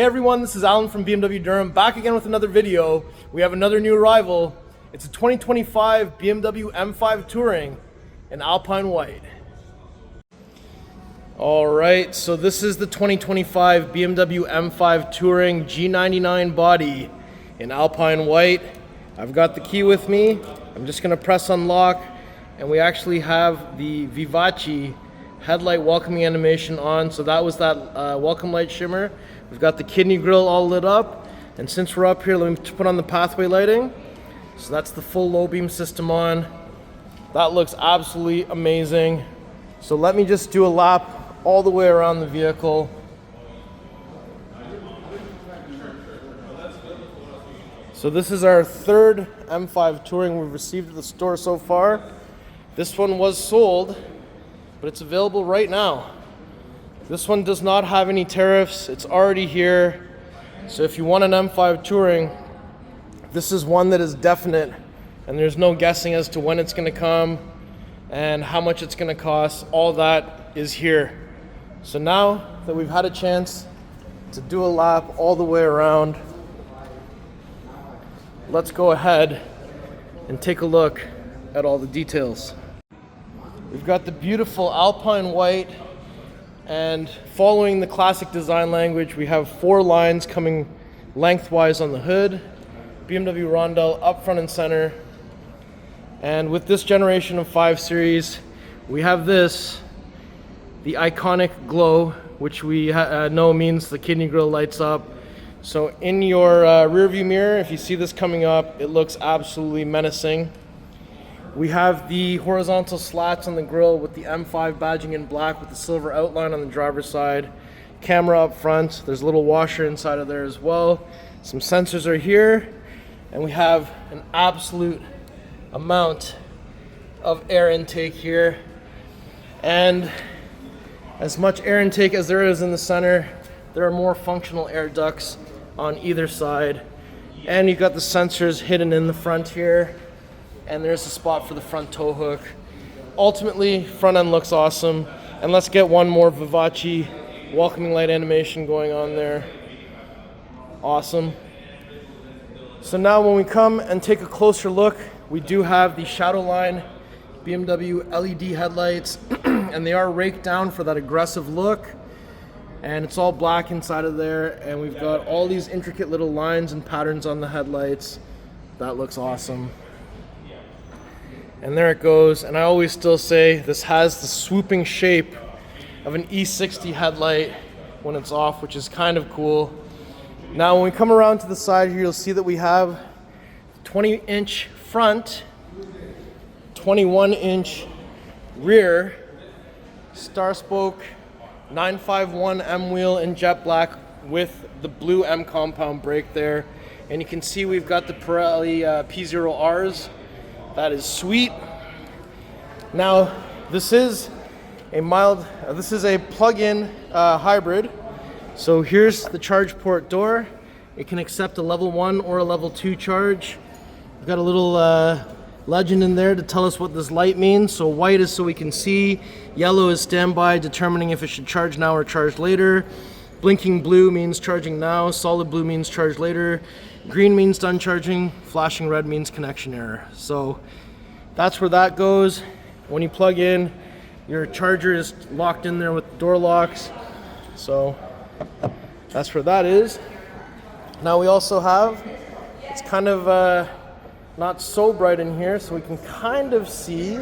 Hey everyone, this is Alan from BMW Durham, back again with another video. We have another new arrival. It's a 2025 BMW M5 Touring in Alpine White. Alright, so this is the 2025 BMW M5 Touring G99 body in Alpine White. I've got the key with me. I'm just going to press unlock, and we actually have the Vivace headlight welcoming animation on. So that was that welcome light shimmer. We've got the kidney grille all lit up, and since we're up here, let me put on the pathway lighting. So that's the full low beam system on. That looks absolutely amazing. So let me just do a lap all the way around the vehicle. So this is our third M5 Touring we've received at the store so far. This one was sold, but it's available right now. This one does not have any tariffs. It's already here. So if you want an M5 Touring, this is one that is definite, and there's no guessing as to when it's going to come and how much it's going to cost. All that is here. So now that we've had a chance to do a lap all the way around, let's go ahead and take a look at all the details. We've got the beautiful Alpine White, and following the classic design language, we have 4 lines coming lengthwise on the hood, BMW rondelle up front and center. And with this generation of 5 Series, we have this, the iconic glow, which we know means the kidney grille lights up. So in your rear view mirror, if you see this coming up, it looks absolutely menacing. We have the horizontal slats on the grille with the M5 badging in black with the silver outline on the driver's side. Camera up front. There's a little washer inside of there as well. Some sensors are here, and we have an absolute amount of air intake here. And as much air intake as there is in the center, there are more functional air ducts on either side. And you've got the sensors hidden in the front here. And there's a spot for the front tow hook. Ultimately, front end looks awesome. And let's get one more Vivace welcoming light animation going on there. Awesome. So now when we come and take a closer look, we do have the Shadowline BMW LED headlights, and they are raked down for that aggressive look. And it's all black inside of there, and we've got all these intricate little lines and patterns on the headlights. That looks awesome. And there it goes. And I always still say this has the swooping shape of an E60 headlight when it's off, which is kind of cool. Now when we come around to the side here, you'll see that we have 20-inch front, 21-inch rear, star spoke 951 M wheel in jet black with the blue M compound brake there. And you can see we've got the Pirelli P0Rs. That is sweet. Now, this is a plug-in hybrid. So here's the charge port door. It can accept a level 1 or a level 2 charge. We've got a little legend in there to tell us what this light means. So white is so we can see, yellow is standby, determining if it should charge now or charge later. Blinking blue means charging now, solid blue means charge later, green means done charging, flashing red means connection error. So that's where that goes. When you plug in, your charger is locked in there with door locks. So that's where that is. Now we also have, it's kind of not so bright in here, so we can kind of see.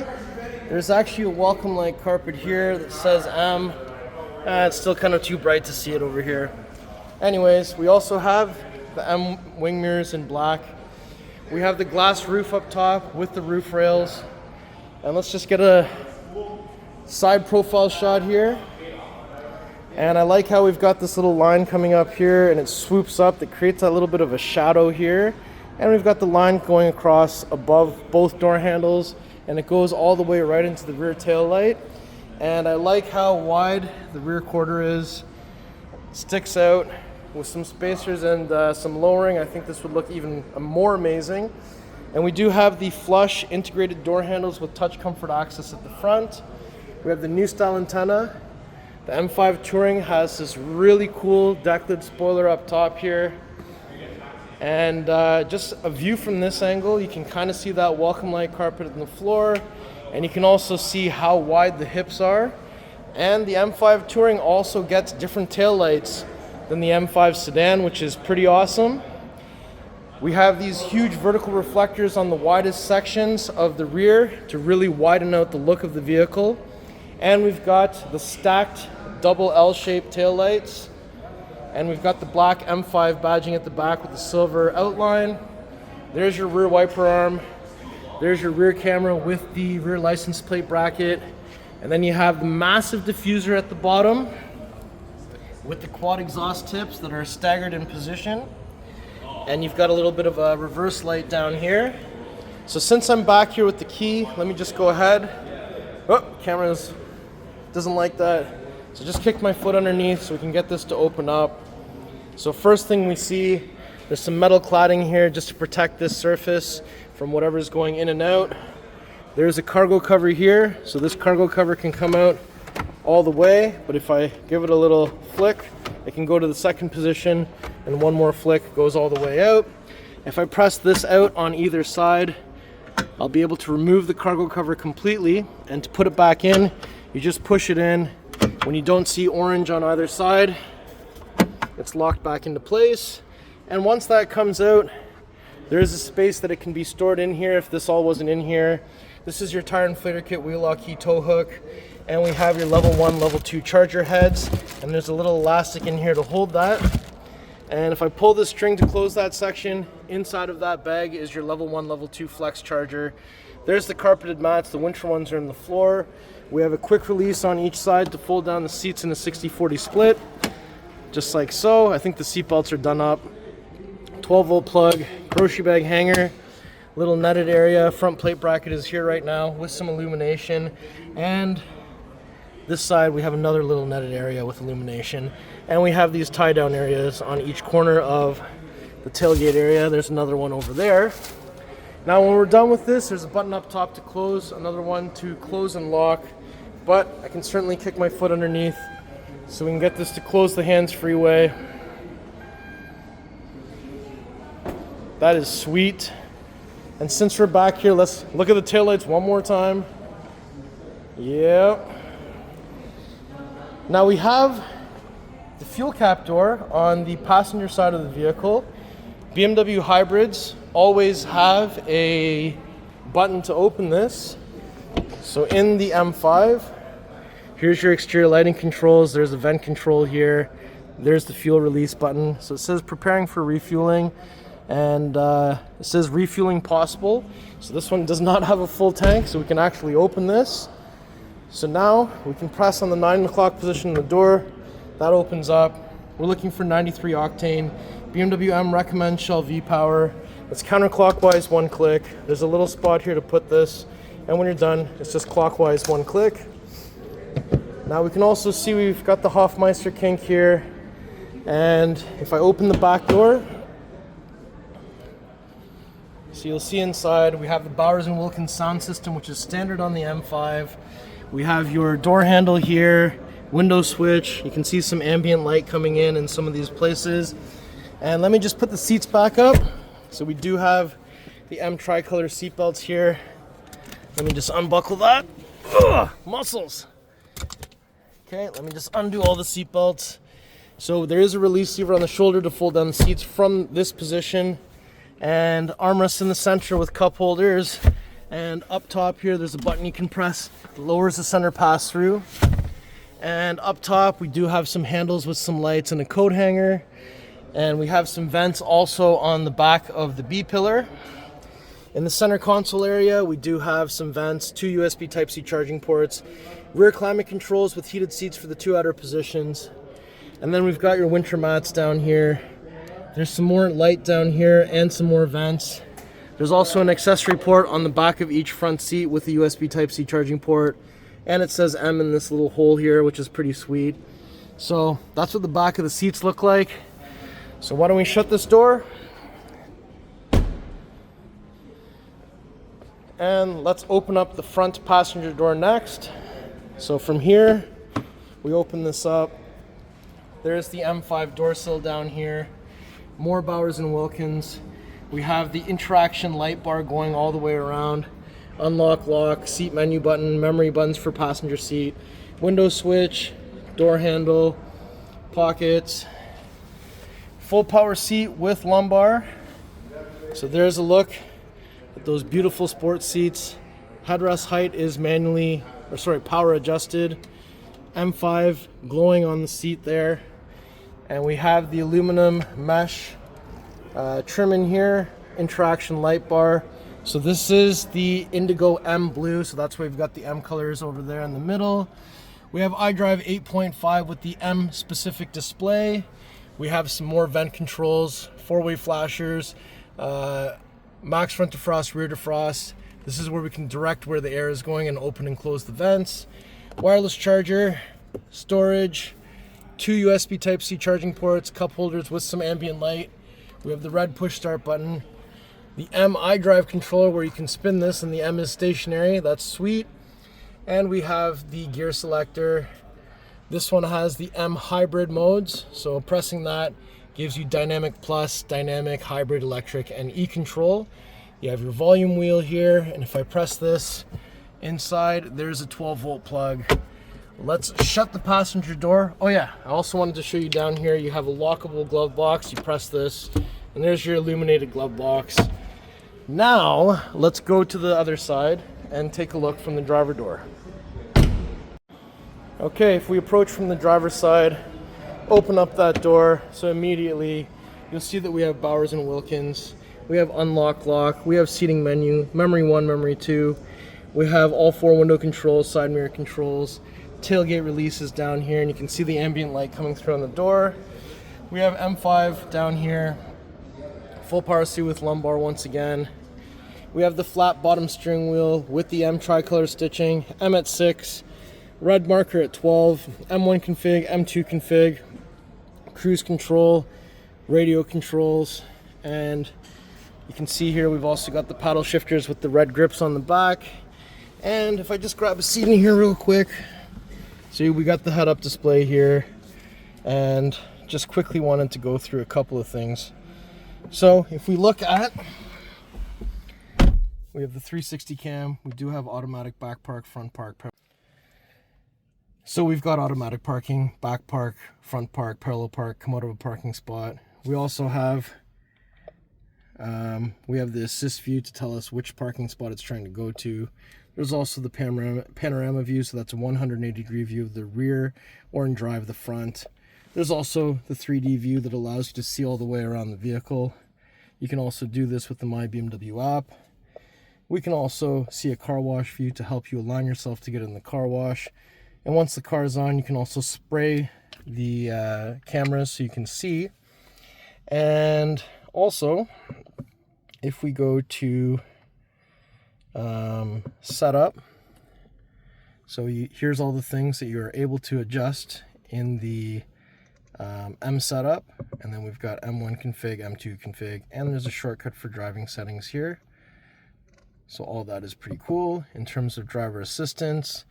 There's actually a welcome light carpet here that says M. It's still kind of too bright to see it over here. Anyways, we also have the M wing mirrors in black. We have the glass roof up top with the roof rails. And let's just get a side profile shot here. And I like how we've got this little line coming up here, and it swoops up. That creates a little bit of a shadow here. And we've got the line going across above both door handles, and it goes all the way right into the rear tail light. And I like how wide the rear quarter is. It sticks out with some spacers and some lowering. I think this would look even more amazing. And we do have the flush integrated door handles with touch comfort access at the front. We have the new style antenna. The M5 Touring has this really cool deck lid spoiler up top here. And just a view from this angle, you can kind of see that welcome light carpet on the floor. And you can also see how wide the hips are. And the M5 Touring also gets different tail lights than the M5 sedan, which is pretty awesome. We have these huge vertical reflectors on the widest sections of the rear to really widen out the look of the vehicle. And we've got the stacked double L-shaped tail lights. And we've got the black M5 badging at the back with the silver outline. There's your rear wiper arm. There's your rear camera with the rear license plate bracket. And then you have the massive diffuser at the bottom with the quad exhaust tips that are staggered in position. And you've got a little bit of a reverse light down here. So since I'm back here with the key, let me just go ahead. Oh, camera doesn't like that. So just kick my foot underneath so we can get this to open up. So first thing we see, there's some metal cladding here just to protect this surface from whatever's going in and out. There's a cargo cover here, so this cargo cover can come out all the way, but if I give it a little flick, it can go to the second position, and one more flick goes all the way out. If I press this out on either side, I'll be able to remove the cargo cover completely, and to put it back in, you just push it in. When you don't see orange on either side, it's locked back into place. And once that comes out, there is a space that it can be stored in here if this all wasn't in here. This is your tire inflator kit, wheel lock key, tow hook, and we have your level 1, level 2 charger heads, and there's a little elastic in here to hold that. And if I pull this string to close that section, inside of that bag is your level 1, level 2 flex charger. There's the carpeted mats, the winter ones are on the floor. We have a quick release on each side to fold down the seats in a 60-40 split, just like so. I think the seat belts are done up. 12-volt plug, grocery bag hanger, little netted area, front plate bracket is here right now with some illumination, and this side we have another little netted area with illumination, and we have these tie down areas on each corner of the tailgate area. There's another one over there. Now when we're done with this, there's a button up top to close, another one to close and lock, but I can certainly kick my foot underneath so we can get this to close the hands-free way. That is sweet. And since we're back here, let's look at the taillights one more time. Yep. Now we have the fuel cap door on the passenger side of the vehicle. BMW hybrids always have a button to open this. So in the M5, here's your exterior lighting controls. There's a vent control here. There's the fuel release button. So it says preparing for refueling. And it says refueling possible. So this one does not have a full tank, so we can actually open this. So now we can press on the 9 o'clock position on the door. That opens up. We're looking for 93 octane. BMW M recommends Shell V-Power. It's counterclockwise, one click. There's a little spot here to put this. And when you're done, it's just clockwise, one click. Now we can also see we've got the Hofmeister kink here. And if I open the back door, so you'll see inside, we have the Bowers & Wilkins sound system, which is standard on the M5. We have your door handle here, window switch. You can see some ambient light coming in some of these places. And let me just put the seats back up. So we do have the M tricolor seat belts here. Let me just unbuckle that. Ugh, muscles. Okay, let me just undo all the seat belts. So there is a release lever on the shoulder to fold down the seats from this position. And armrests in the center with cup holders, and up top here there's a button you can press. It lowers the center pass through, and up top we do have some handles with some lights and a coat hanger, and we have some vents also on the back of the B pillar. In the center console area we do have some vents, 2 USB Type-C charging ports, rear climate controls with heated seats for the 2 outer positions, and then we've got your winter mats down here. There's some more light down here and some more vents. There's also an accessory port on the back of each front seat with the USB Type-C charging port. And it says M in this little hole here, which is pretty sweet. So that's what the back of the seats look like. So why don't we shut this door? And let's open up the front passenger door next. So from here, We open this up. There's the M5 door sill down here. More Bowers & Wilkins. We have the interaction light bar going all the way around. Unlock, lock, seat menu button, memory buttons for passenger seat, window switch, door handle, pockets, full power seat with lumbar. So there's a look at those beautiful sports seats. Headrest height is power adjusted. M5 glowing on the seat there. And we have the aluminum mesh trim in here, interaction light bar. So this is the Indigo M Blue, so that's why we've got the M colors over there in the middle. We have iDrive 8.5 with the M specific display. We have some more vent controls, four-way flashers, max front defrost, rear defrost. This is where we can direct where the air is going and open and close the vents. Wireless charger, storage, 2 USB Type-C charging ports, cup holders with some ambient light. We have the red push start button. The M iDrive controller where you can spin this and the M is stationary. That's sweet. And we have the gear selector. This one has the M hybrid modes. So pressing that gives you dynamic plus, dynamic, hybrid, electric, and E-control. You have your volume wheel here. And if I press this inside, there's a 12-volt plug. Let's shut the passenger door. Oh yeah, I also wanted to show you down here, you have a lockable glove box. You press this, and there's your illuminated glove box. Now, let's go to the other side and take a look from the driver door. Okay, if we approach from the driver's side, open up that door, so immediately you'll see that we have Bowers & Wilkins. We have unlock lock, we have seating menu, memory 1, memory 2. We have all 4 window controls, side mirror controls. Tailgate releases down here, and you can see the ambient light coming through on the door. We have M5 down here, full power seat with lumbar once again. We have the flat bottom steering wheel with the M tricolor stitching, M at 6, red marker at 12, M1 config, M2 config, cruise control, radio controls, and you can see here we've also got the paddle shifters with the red grips on the back. And if I just grab a seat in here real quick, see, we got the head-up display here, and just quickly wanted to go through a couple of things. So if we look at, we have the 360 cam, we do have automatic back park, front park. So we've got automatic parking, back park, front park, parallel park, come out of a parking spot. We also have, we have the assist view to tell us which parking spot it's trying to go to. There's also the panorama view, so that's a 180-degree view of the rear or in drive the front. There's also the 3D view that allows you to see all the way around the vehicle. You can also do this with the My BMW app. We can also see a car wash view to help you align yourself to get in the car wash. And once the car is on, you can also spray the cameras so you can see. And also, if we go to setup, so here's all the things that you're able to adjust in the M setup, and then we've got M1 config, M2 config, and there's a shortcut for driving settings here. So all that is pretty cool. In terms of driver assistance,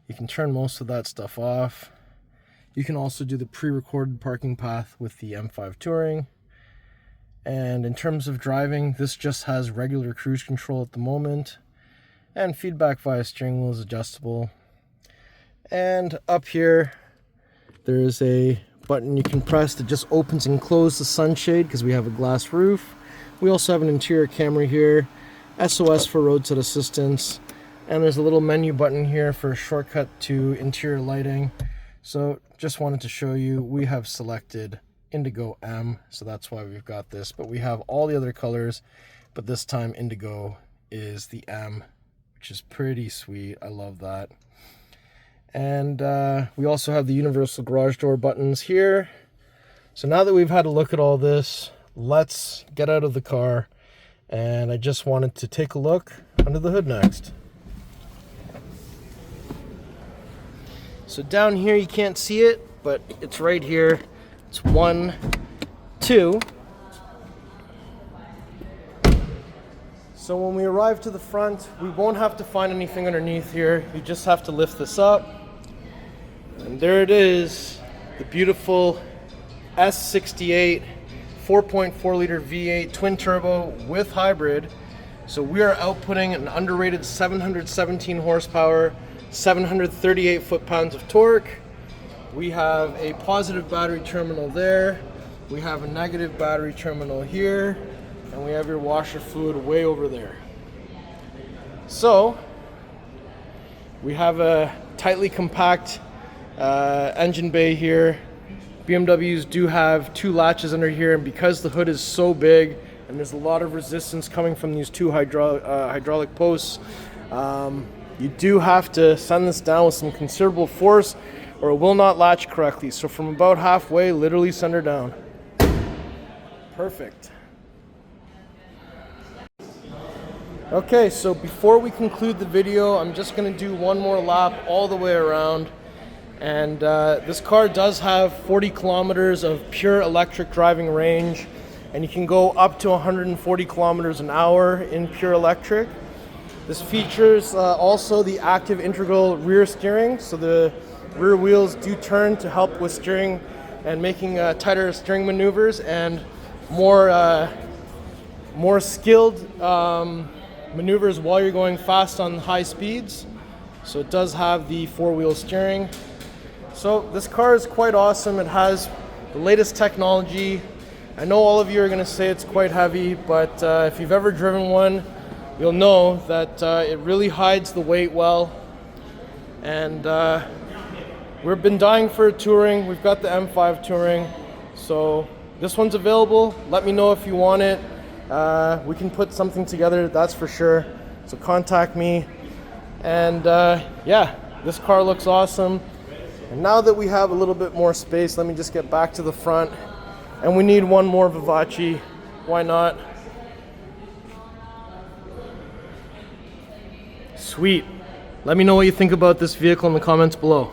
you can turn most of that stuff off. You can also do the pre-recorded parking path with the M5 Touring. And in terms of driving, this just has regular cruise control at the moment. And feedback via steering wheel is adjustable. And up here, there is a button you can press that just opens and closes the sunshade because we have a glass roof. We also have an interior camera here, SOS for roadside assistance, and there's a little menu button here for a shortcut to interior lighting. So just wanted to show you, we have selected Indigo M, so that's why we've got this, but we have all the other colors, but this time Indigo is the M, which is pretty sweet. I love that. And we also have the universal garage door buttons here. So now that we've had a look at all this, let's get out of the car, and I just wanted to take a look under the hood next. So down here you can't see it, but it's right here. It's 1, 2. So when we arrive to the front, we won't have to find anything underneath here. You just have to lift this up. And there it is, the beautiful S68 4.4 liter V8 twin turbo with hybrid. So we are outputting an underrated 717 horsepower, 738 foot-pounds of torque. We have a positive battery terminal there. We have a negative battery terminal here, and we have your washer fluid way over there. So we have a tightly compact engine bay here. BMWs do have 2 latches under here, and because the hood is so big and there's a lot of resistance coming from these 2 hydraulic posts, you do have to send this down with some considerable force or it will not latch correctly. So from about halfway, literally send her down. Perfect. Okay, so before we conclude the video, I'm just going to do one more lap all the way around. And this car does have 40 kilometers of pure electric driving range, and you can go up to 140 kilometers an hour in pure electric. This features also the active integral rear steering, so the rear wheels do turn to help with steering and making tighter steering maneuvers and more skilled maneuvers while you're going fast on high speeds. So it does have the 4-wheel steering. So this car is quite awesome. It has the latest technology. I know all of you are going to say it's quite heavy, but if you've ever driven one, you'll know that it really hides the weight well. And we've been dying for a Touring. We've got the M5 Touring. So this one's available. Let me know if you want it. We can put something together, that's for sure. So contact me. And yeah, this car looks awesome. And now that we have a little bit more space, let me just get back to the front. And we need one more Vivace. Why not? Sweet. Let me know what you think about this vehicle in the comments below.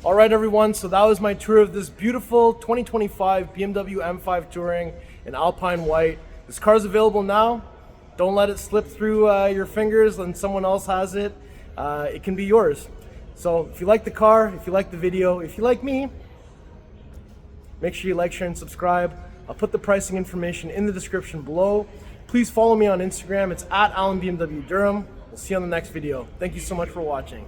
All right, everyone, so that was my tour of this beautiful 2025 BMW M5 Touring in Alpine White. This car is available now. Don't let it slip through your fingers and someone else has it. It can be yours. So if you like the car, if you like the video, if you like me, make sure you like, share, and subscribe. I'll put the pricing information in the description below. Please follow me on Instagram. It's @AlanBMWDurham. We'll see you on the next video. Thank you so much for watching.